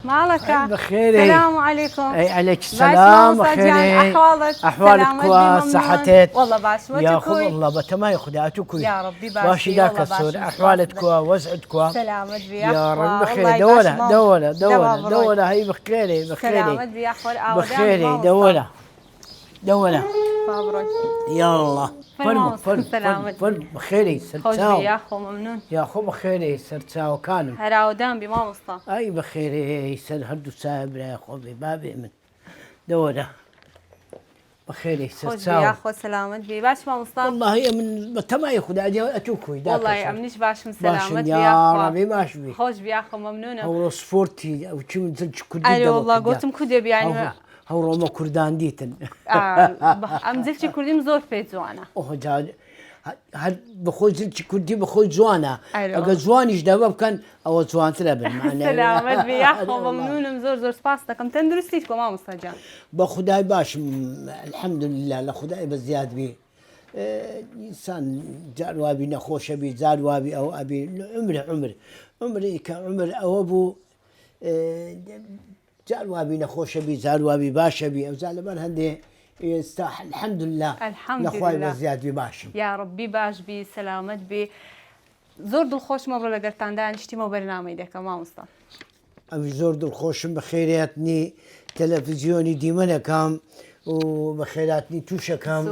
مالك؟ بخير. السلام عليكم. اي عليك السلام. بخير. احوالك كويس؟ صحتك؟ والله باش يا خو والله بتما ياخذاتك يا ربي باش ذاك الصور. احوالك كويس؟ وزعت كويس؟ سلامت بيا يا رب بخير. دوله هي بخير. سلامت بيا اخوي. بخير. دوله فابرك يلا فن بخير. خوش بيا اخو ممنون يا خو بخير. سرتساو كانوا هراودان بما مصطفى اي بخير. سر هدو سابر يا خو بابي من دوله بخير. خوش بيا اخو سلامت بي باش ما مصطفى والله هي من تما ياخذ اتوكوي والله امنيش باش من سلامت بيا يا ربي باش بي خوش بيا اخو ممنونه هو سبورتي او شو نزلت كل اي والله قلتم كدب يعني هو روما كردان ديتن ام زلت كردیم زور پێت جوانە هەر بەخۆی زلتی کوردی بەخۆی جوانە ئەگە جوانیش دەبە بکەن ئەوە جوانترە بن. سلامت بێ یاخۆ مەمنونم زۆر سپاس دەکەم تەندروستیت بۆ مامۆستا جان. بە خودای باشم الحەمدولله لە خودای بە زیاد بی ئینسان جار وابی نەخۆشە بی جار وابی ئەو ئەبی عمری کە عمر ئەوە بوو جار وابی نەخۆشە بی جار وابی باشە بی ئەو جا لەبەر هەندێ يستاح الحمد لله لخوای بەزیاد بی باشم. یا ربی باش بی سلامت بی زۆر دڵخۆشمە بڕۆ لەگەڵتان دانیشتیمەوە بەرنامەی دەکەم مامۆستا. ئەوی زۆر دڵخۆشم بە خێراتنی تەلەڤیزیۆنی دیمەنەکەم و بە خێراتنی تووشەکەم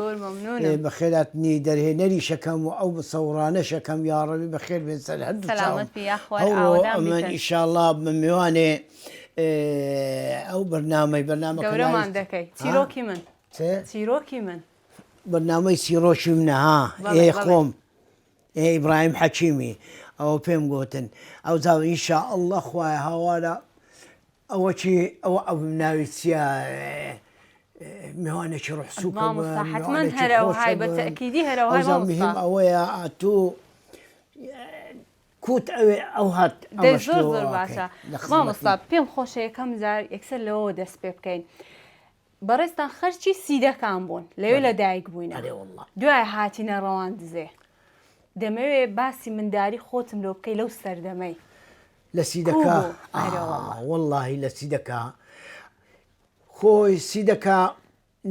بە خێراتنی دەرهێنەریشەکەم و ئەو بەسەورانەشەکەم یا ڕەبی بەخێر بێن سەر هەردوو سلامت بی یاخوای من ئینشاءالله بە میوانێ ئەو بەرنامەکە گەورەمان دەکەی. چیرۆکی من چیرۆکی من بەرنامەی سیرۆکی منە ها ئێ خۆم ئیبراهیم حەکیمی ئەوە پێم گوتن ئەو جاوە ئینشاءالله خوایە هاوارە ئەوە چی ئەوە ئەو ناوی چیە میوانێکی ڕوحسووکە حتمەن هەرەوهای بە تەئکیدی هەرەوهای مهم ئەوەیە ئاتوو کوت ئەوێ ئەو هات زۆر باشە مامۆستا پێم خۆشە یەکەم جار یەکسەر لەوە دەست پێ بکەین. بەڕێستان خەرچی سیدەکان بوون لەوێ لە دایک بووینە دوای هاتینە ڕەوان دزێ دەمەوێت باسی منداری خۆتم لۆ بکەی لەو سەردەمەی لە سیدەکە وەڵڵاهی لە سیدەکە خۆی سیدەکە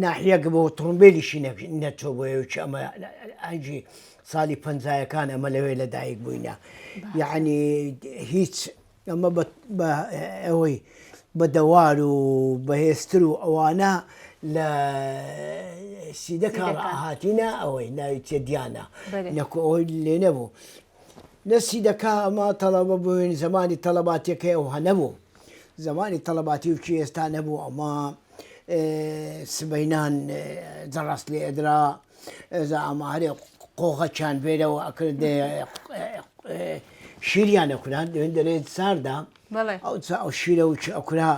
ناحیەکە بۆ تڕمبێلیشی نەچۆ بۆیەوەی ئەمە ئەنجی ساڵی پەنجایەکان ئەمە لەوێ لە دایک بووینە یعنی هیچ ئەمە بە ئەوەی بە دەوار و بەهێزتر و ئەوانە لە سیدەکە هاتیینە ئەوەی ناوی تێدیانە نەکو ئەوی لێ نەبوو لە سیدەکە ئەمە تەڵەبە بووین زمانی تەڵەباتیەکەی ئەو هەنەبوو زمانی تەڵەباتی وکی ئێستا نەبوو ئەمە سبەینان جەڕاست لێ ئەدرا ئەزا ئەمارێ قۆغەچان بێرەوە ئەکرد شیریان ئەکران دوێن دەرێت ساردا ئەو شیرە و ئەکرا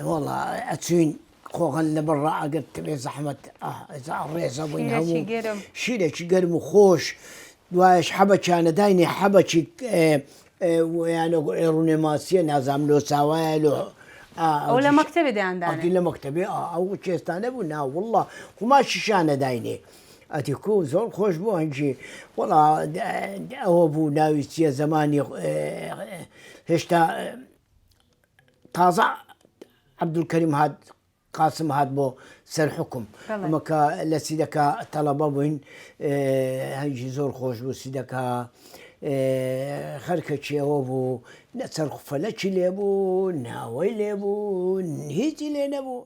وەڵا ئەچوین خۆغەن لەبەر ڕائگەت تبێ زەحمەت ڕێزە بووین هەموو شیرێکی گەرم و خۆش دوایش حەبەچانە داینێ حەبەکی یانە ڕوونێماسیە نازام لۆ چاوایە ئەو لە مەکتەبێ دەیاندانی لە مەکتەبێ ئەو کێستانە بوو نا وەڵڵا قوماشیشانە داینێ ئەتیکو زۆر خۆش بوو هەنجی وەڵا ئەوە بوو ناوی چیە زمانی هێشتا تازە عەبدولکەریم هات قاسم هات بۆ سەرحوکم ئەمەکە لە سیدەکە تەڵەبە بووین هەنجی زۆر خۆش بوو سیدەکە خەرکەچی ئەوە بوو نەچەرخفەلەکی لێبوو ناوەی لێبوو هیچی لێ نەبوو.